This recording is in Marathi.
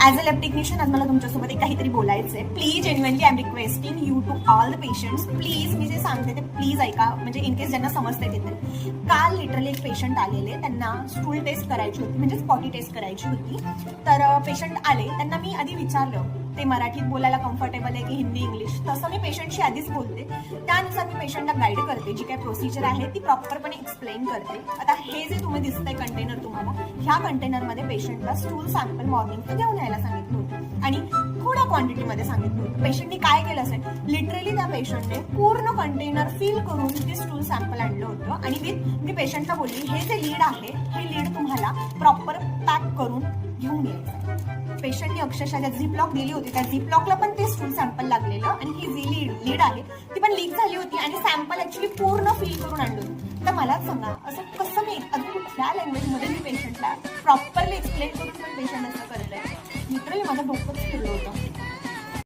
ॲज अ लॅब टेक्निशियन आज मला तुमच्यासोबत एक काहीतरी बोलायचं आहे. Please genuinely I am requesting you to all the patients, please मी जे सांगते ते प्लीज ऐका, म्हणजे इन केस ज्यांना समजते ते तरी. काल लिटरली एक पेशंट आलेले, त्यांना स्टूल टेस्ट करायची होती, म्हणजे स्पॉटी टेस्ट करायची होती. तर पेशंट आले, त्यांना मी आधी विचारलं ते मराठीत बोलायला कम्फर्टेबल आहे की हिंदी इंग्लिश. तसं मी पेशंटशी आधीच बोलते, त्यानुसार मी पेशंटला गाईड करते, जी काय प्रोसिजर आहे ती प्रॉपरपणे एक्सप्लेन करते. आता हे जे तुम्ही दिसतंय कंटेनर तुम्हाला, ह्या कंटेनरमध्ये पेशंटला स्टूल सॅम्पल मॉर्निंगचं घेऊन यायला सांगितलं होतं आणि थोड्या क्वांटिटीमध्ये सांगितलं होतं. पेशंटनी काय केलं असेल, लिटरली त्या पेशंटने पूर्ण कंटेनर फिल करून ते स्टूल सॅम्पल आणलं होतं आणि मी पेशंटला बोलली, हे जे लीड आहे हे लीड तुम्हाला प्रॉपर पॅक करून घेऊन यायचं. पेशंटने अक्षरशः ज्या झिपलॉक दिली होती त्या झिपलॉकला पण ते स्टूल सॅम्पल लागलेलं आणि ही जी लीड आहे ती पण लीक झाली होती आणि सॅम्पल ऍक्च्युली पूर्ण फिल करून आणलं होतं. तर मलाच सांगा, असं कसं मी अजून कुठल्या लँग्वेजमध्ये मी पेशंटला प्रॉपरली एक्सप्लेन करून पण पेशंट असं करतंय. लिटरली माझं डोकंच फिरलं होतं.